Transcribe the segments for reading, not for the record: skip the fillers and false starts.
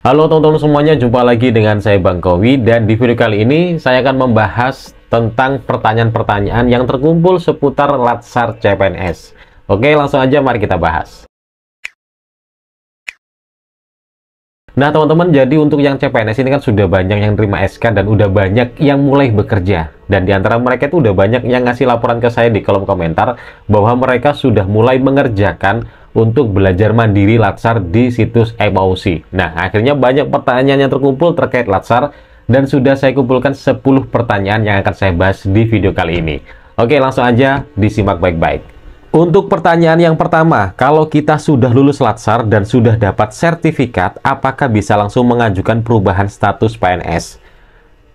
Halo teman-teman semuanya, jumpa lagi dengan saya Bang Kowi, dan di video kali ini saya akan membahas tentang pertanyaan-pertanyaan yang terkumpul seputar Latsar CPNS. Oke, langsung aja mari kita bahas. Nah teman-teman, jadi untuk yang CPNS ini kan sudah banyak yang terima SK dan udah banyak yang mulai bekerja. Dan diantara mereka itu udah banyak yang ngasih laporan ke saya di kolom komentar bahwa mereka sudah mulai mengerjakan untuk belajar mandiri Latsar di situs MAUSI. Nah, akhirnya banyak pertanyaan yang terkumpul terkait Latsar dan sudah saya kumpulkan 10 pertanyaan yang akan saya bahas di video kali ini. Oke, langsung aja disimak baik-baik. Untuk pertanyaan yang pertama, kalau kita sudah lulus Latsar dan sudah dapat sertifikat, apakah bisa langsung mengajukan perubahan status PNS?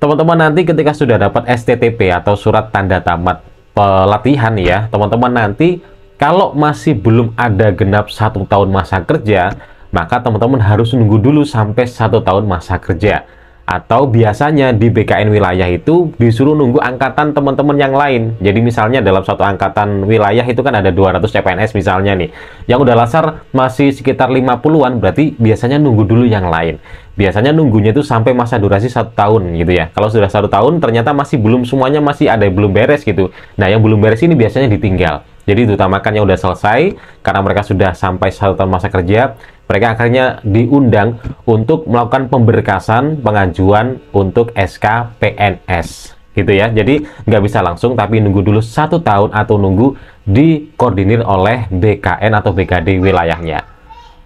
Teman-teman nanti ketika sudah dapat STTP atau surat tanda tamat pelatihan ya, teman-teman nanti kalau masih belum ada genap 1 tahun masa kerja, maka teman-teman harus nunggu dulu sampai 1 tahun masa kerja. Atau biasanya di BKN wilayah itu disuruh nunggu angkatan teman-teman yang lain. Jadi misalnya dalam satu angkatan wilayah itu kan ada 200 CPNS misalnya nih. Yang udah Latsar masih sekitar 50-an, berarti biasanya nunggu dulu yang lain. Biasanya nunggunya itu sampai masa durasi 1 tahun gitu ya. Kalau sudah 1 tahun ternyata masih belum semuanya, masih ada yang belum beres gitu. Nah yang belum beres ini biasanya ditinggal. Jadi diutamakan yang udah selesai, karena mereka sudah sampai 1 tahun masa kerja, mereka akhirnya diundang untuk melakukan pemberkasan pengajuan untuk SK PNS gitu ya. Jadi nggak bisa langsung, tapi nunggu dulu 1 tahun atau nunggu dikoordinir oleh BKN atau BKD wilayahnya.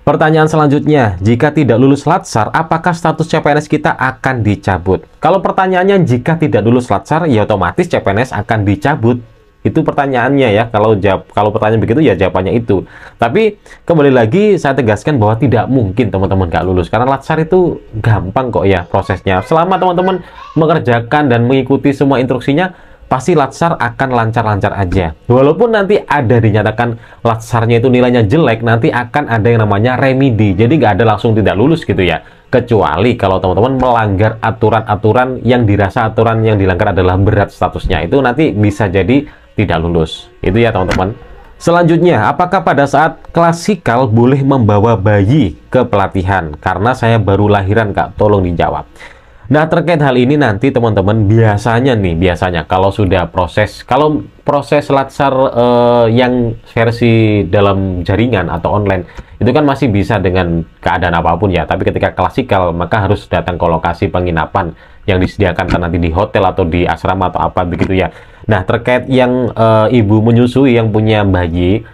Pertanyaan selanjutnya, jika tidak lulus Latsar, apakah status CPNS kita akan dicabut? Kalau pertanyaannya jika tidak lulus Latsar, ya otomatis CPNS akan dicabut. Itu pertanyaannya ya. Kalau pertanyaan begitu ya jawabannya itu. Tapi kembali lagi saya tegaskan bahwa tidak mungkin teman-teman nggak lulus, karena Latsar itu gampang kok ya prosesnya. Selama teman-teman mengerjakan dan mengikuti semua instruksinya, pasti Latsar akan lancar-lancar aja. Walaupun nanti ada dinyatakan Latsarnya itu nilainya jelek, nanti akan ada yang namanya remedi. Jadi nggak ada langsung tidak lulus gitu ya. Kecuali kalau teman-teman melanggar aturan-aturan yang dirasa aturan yang dilanggar adalah berat statusnya, itu nanti bisa jadi tidak lulus. Itu ya teman-teman. Selanjutnya, apakah pada saat klasikal boleh membawa bayi ke pelatihan? Karena saya baru lahiran Kak, tolong dijawab. Nah terkait hal ini nanti teman-teman biasanya kalau sudah kalau proses Latsar yang versi dalam jaringan atau online itu kan masih bisa dengan keadaan apapun ya, tapi ketika klasikal maka harus datang ke lokasi penginapan yang disediakan nanti di hotel atau di asrama atau apa begitu ya. Nah terkait yang ibu menyusui yang punya bayi,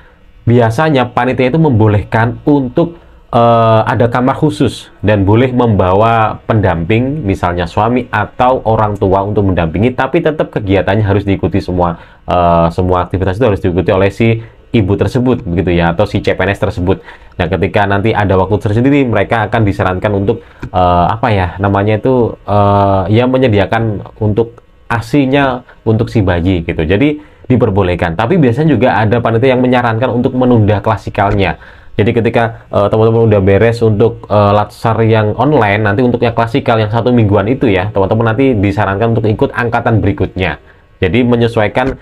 biasanya panitia itu membolehkan untuk ada kamar khusus dan boleh membawa pendamping, misalnya suami atau orang tua untuk mendampingi, tapi tetap kegiatannya harus diikuti semua aktivitas itu harus diikuti oleh si ibu tersebut begitu ya, atau si CPNS tersebut. Nah ketika nanti ada waktu tersendiri, mereka akan disarankan untuk ya menyediakan untuk ASI-nya untuk si bayi gitu. Jadi diperbolehkan, tapi biasanya juga ada panitia yang menyarankan untuk menunda klasikalnya. Jadi ketika teman-teman udah beres untuk Latsar yang online, nanti untuk yang klasikal yang 1 mingguan itu ya, teman-teman nanti disarankan untuk ikut angkatan berikutnya. Jadi menyesuaikan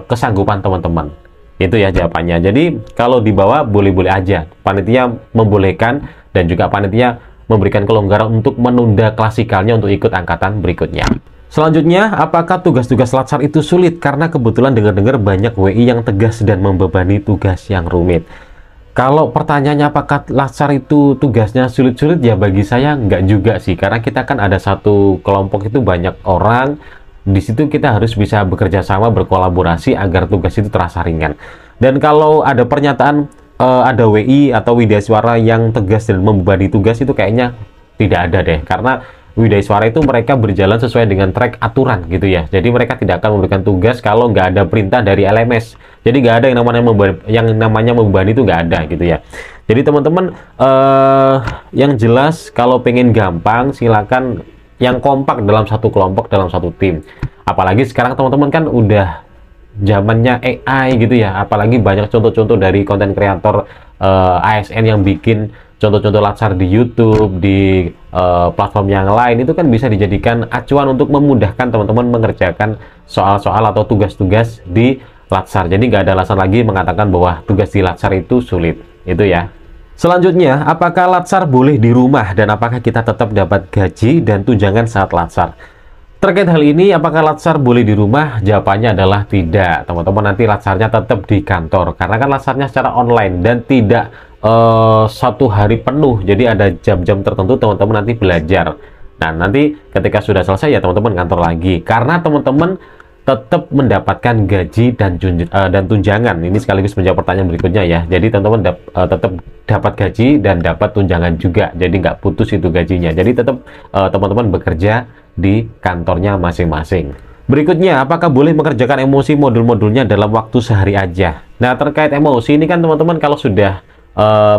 kesanggupan teman-teman. Itu ya jawabannya. Jadi kalau dibawa boleh-boleh aja. Panitia membolehkan dan juga panitia memberikan kelonggaran untuk menunda klasikalnya untuk ikut angkatan berikutnya. Selanjutnya, apakah tugas-tugas Latsar itu sulit? Karena kebetulan dengar-dengar banyak WI yang tegas dan membebani tugas yang rumit. Kalau pertanyaannya apakah Latsar itu tugasnya sulit-sulit, ya bagi saya nggak juga sih, karena kita kan ada satu kelompok itu banyak orang, di situ kita harus bisa bekerja sama, berkolaborasi agar tugas itu terasa ringan. Dan kalau ada pernyataan ada WI atau Widya Suara yang tegas dan membebani tugas, itu kayaknya tidak ada deh, karena Widya Suara itu mereka berjalan sesuai dengan track aturan gitu ya. Jadi mereka tidak akan memberikan tugas kalau nggak ada perintah dari LMS. Jadi nggak ada yang namanya membebani itu nggak ada gitu ya. Jadi teman-teman yang jelas kalau pengen gampang silakan yang kompak dalam satu kelompok, dalam satu tim. Apalagi sekarang teman-teman kan udah zamannya AI gitu ya. Apalagi banyak contoh-contoh dari konten kreator ASN yang bikin contoh-contoh Latsar di YouTube, di platform yang lain, itu kan bisa dijadikan acuan untuk memudahkan teman-teman mengerjakan soal-soal atau tugas-tugas di Latsar. Jadi nggak ada alasan lagi mengatakan bahwa tugas di Latsar itu sulit. Itu ya. Selanjutnya, apakah latsar boleh di rumah dan apakah kita tetap dapat gaji dan tunjangan saat latsar? Terkait hal ini, apakah latsar boleh di rumah? Jawabannya adalah tidak. Teman-teman, nanti latsarnya tetap di kantor karena kan latsarnya secara online dan tidak satu hari penuh. Jadi ada jam-jam tertentu teman-teman nanti belajar. Nah, nanti ketika sudah selesai ya teman-teman kantor lagi. Karena teman-teman tetap mendapatkan gaji dan tunjangan. Ini sekaligus menjawab pertanyaan berikutnya ya. Jadi teman-teman tetap dapat gaji dan dapat tunjangan juga. Jadi nggak putus itu gajinya. Jadi tetap teman-teman bekerja di kantornya masing-masing. Berikutnya, apakah boleh mengerjakan emosi modul-modulnya dalam waktu sehari aja? Nah, terkait emosi ini kan teman-teman kalau sudah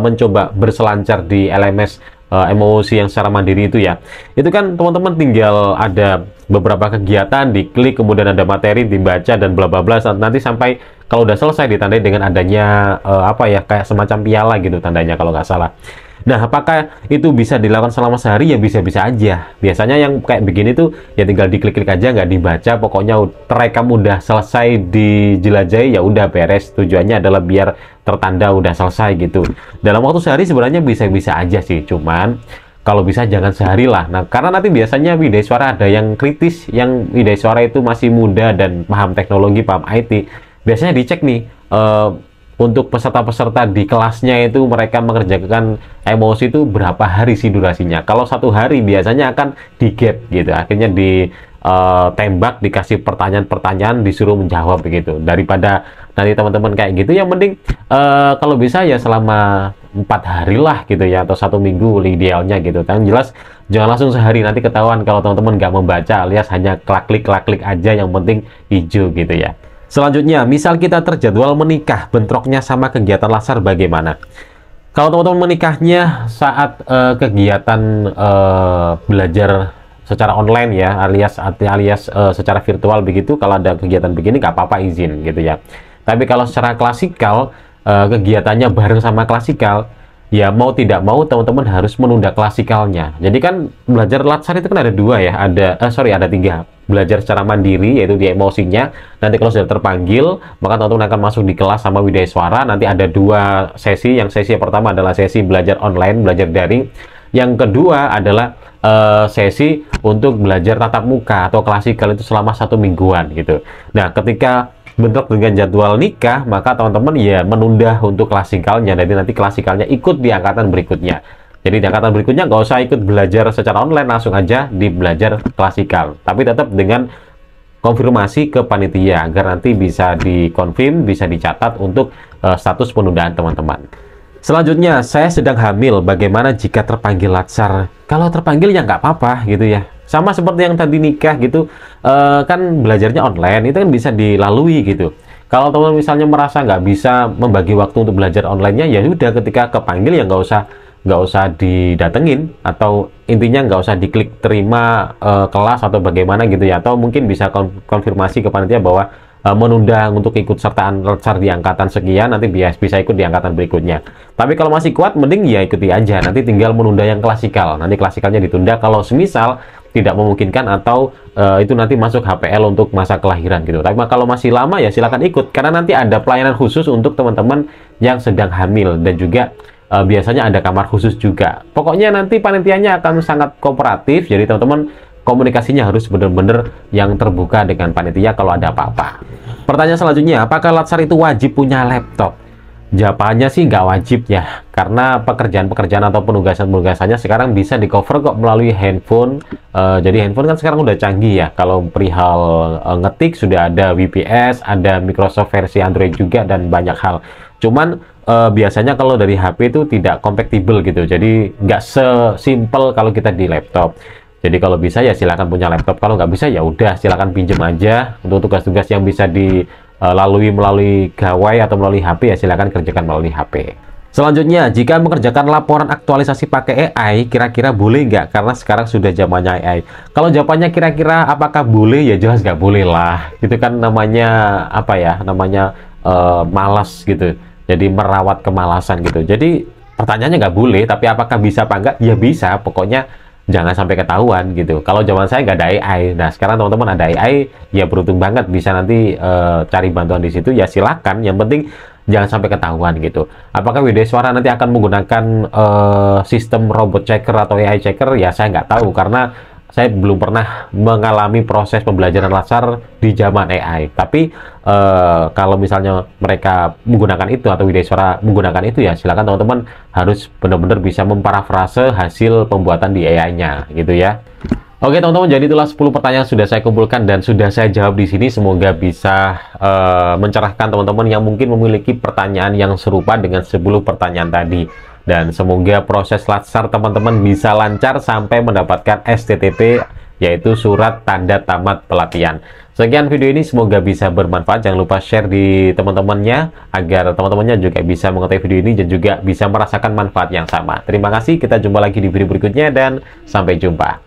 mencoba berselancar di LMS emosi yang secara mandiri itu ya, itu kan teman-teman tinggal ada beberapa kegiatan diklik, kemudian ada materi dibaca dan bla bla bla, nanti sampai kalau udah selesai ditandai dengan adanya apa ya, kayak semacam piala gitu tandanya kalau nggak salah. Nah, apakah itu bisa dilakukan selama sehari? Ya bisa-bisa aja. Biasanya yang kayak begini tuh ya tinggal diklik-klik aja, nggak dibaca, pokoknya terekam udah selesai dijelajahi ya udah beres. Tujuannya adalah biar tertanda udah selesai gitu. Dalam waktu sehari sebenarnya bisa-bisa aja sih, cuman kalau bisa jangan sehari lah. Nah, karena nanti biasanya Widesuara ada yang kritis, yang Widesuara itu masih muda dan paham teknologi, paham IT. Biasanya dicek nih, untuk peserta-peserta di kelasnya itu mereka mengerjakan emosi itu berapa hari sih durasinya. Kalau satu hari biasanya akan di gap gitu, akhirnya ditembak, dikasih pertanyaan-pertanyaan, disuruh menjawab begitu. Daripada nanti teman-teman kayak gitu, yang penting kalau bisa ya selama 4 hari lah gitu ya, atau 1 minggu idealnya gitu. Tapi jelas jangan langsung sehari, nanti ketahuan kalau teman-teman nggak membaca alias hanya klik-klik aja, yang penting hijau gitu ya. Selanjutnya, misal kita terjadwal menikah, bentroknya sama kegiatan latsar bagaimana? Kalau teman-teman menikahnya saat kegiatan belajar secara online ya, alias secara virtual begitu, kalau ada kegiatan begini nggak apa-apa izin gitu ya. Tapi kalau secara klasikal, kegiatannya bareng sama klasikal, ya mau tidak mau teman-teman harus menunda klasikalnya. Jadi kan belajar latsar itu kan ada dua ya, ada tiga. Belajar secara mandiri yaitu di emosinya, nanti kalau sudah terpanggil maka teman-teman akan masuk di kelas sama Widesuara. Nanti ada 2 sesi, yang sesi yang pertama adalah sesi belajar online, belajar daring, yang kedua adalah sesi untuk belajar tatap muka atau klasikal itu selama 1 mingguan gitu. Nah, ketika bentrok dengan jadwal nikah, maka teman-teman ya menunda untuk klasikalnya, jadi nanti klasikalnya ikut di angkatan berikutnya. Jadi di angkatan berikutnya nggak usah ikut belajar secara online, langsung aja di belajar klasikal. Tapi tetap dengan konfirmasi ke panitia agar nanti bisa dikonfirm, bisa dicatat untuk status penundaan teman-teman. Selanjutnya, saya sedang hamil, bagaimana jika terpanggil latsar? Kalau terpanggil ya nggak apa-apa gitu ya. Sama seperti yang tadi nikah gitu, kan belajarnya online, itu kan bisa dilalui gitu. Kalau teman misalnya merasa nggak bisa membagi waktu untuk belajar online-nya, ya udah ketika kepanggil ya nggak usah didatengin, atau intinya nggak usah diklik terima kelas atau bagaimana gitu ya, atau mungkin bisa konfirmasi ke panitia bahwa menunda untuk ikut sertaan latsar di angkatan sekian, nanti bisa ikut di angkatan berikutnya. Tapi kalau masih kuat, mending ya ikuti aja, nanti tinggal menunda yang klasikal, nanti klasikalnya ditunda kalau semisal tidak memungkinkan atau itu nanti masuk HPL untuk masa kelahiran gitu. Tapi kalau masih lama ya silakan ikut, karena nanti ada pelayanan khusus untuk teman-teman yang sedang hamil, dan juga biasanya ada kamar khusus juga. Pokoknya nanti panitianya akan sangat kooperatif, jadi teman-teman komunikasinya harus benar-benar yang terbuka dengan panitia kalau ada apa-apa. Pertanyaan selanjutnya, apakah latsar itu wajib punya laptop? Jawabannya sih nggak wajib ya, karena pekerjaan-pekerjaan atau penugasan-penugasannya sekarang bisa di cover kok melalui handphone. Jadi handphone kan sekarang udah canggih ya, kalau perihal ngetik sudah ada VPS, ada Microsoft versi Android juga, dan banyak hal. Cuman biasanya kalau dari HP itu tidak compatible gitu, jadi nggak sesimpel kalau kita di laptop. Jadi kalau bisa ya silakan punya laptop, kalau nggak bisa ya udah silakan pinjem aja. Untuk tugas-tugas yang bisa dilalui melalui gawai atau melalui HP ya silakan kerjakan melalui HP. Selanjutnya, jika mengerjakan laporan aktualisasi pakai AI, kira-kira boleh nggak? Karena sekarang sudah zamannya AI. Kalau jawabannya kira-kira apakah boleh, ya jelas nggak boleh lah. Itu kan namanya apa ya? Namanya malas gitu. Jadi merawat kemalasan gitu. Jadi pertanyaannya nggak boleh, tapi apakah bisa apa enggak? Ya bisa, pokoknya jangan sampai ketahuan gitu. Kalau zaman saya nggak ada AI, nah sekarang teman-teman ada AI, ya beruntung banget bisa nanti cari bantuan di situ, ya silakan. Yang penting jangan sampai ketahuan gitu. Apakah Wideswara nanti akan menggunakan sistem robot checker atau AI checker? Ya saya nggak tahu, karena saya belum pernah mengalami proses pembelajaran Latsar di zaman AI. Tapi kalau misalnya mereka menggunakan itu atau Wideswara menggunakan itu, ya silakan teman-teman harus benar-benar bisa memparafrase hasil pembuatan di AI-nya gitu ya. Oke teman-teman, jadi itulah 10 pertanyaan yang sudah saya kumpulkan dan sudah saya jawab di sini. Semoga bisa mencerahkan teman-teman yang mungkin memiliki pertanyaan yang serupa dengan 10 pertanyaan tadi. Dan semoga proses Latsar teman-teman bisa lancar sampai mendapatkan STTP, yaitu surat tanda tamat pelatihan. Sekian video ini, semoga bisa bermanfaat. Jangan lupa share di teman-temannya agar teman-temannya juga bisa mengetahui video ini dan juga bisa merasakan manfaat yang sama. Terima kasih, kita jumpa lagi di video berikutnya dan sampai jumpa.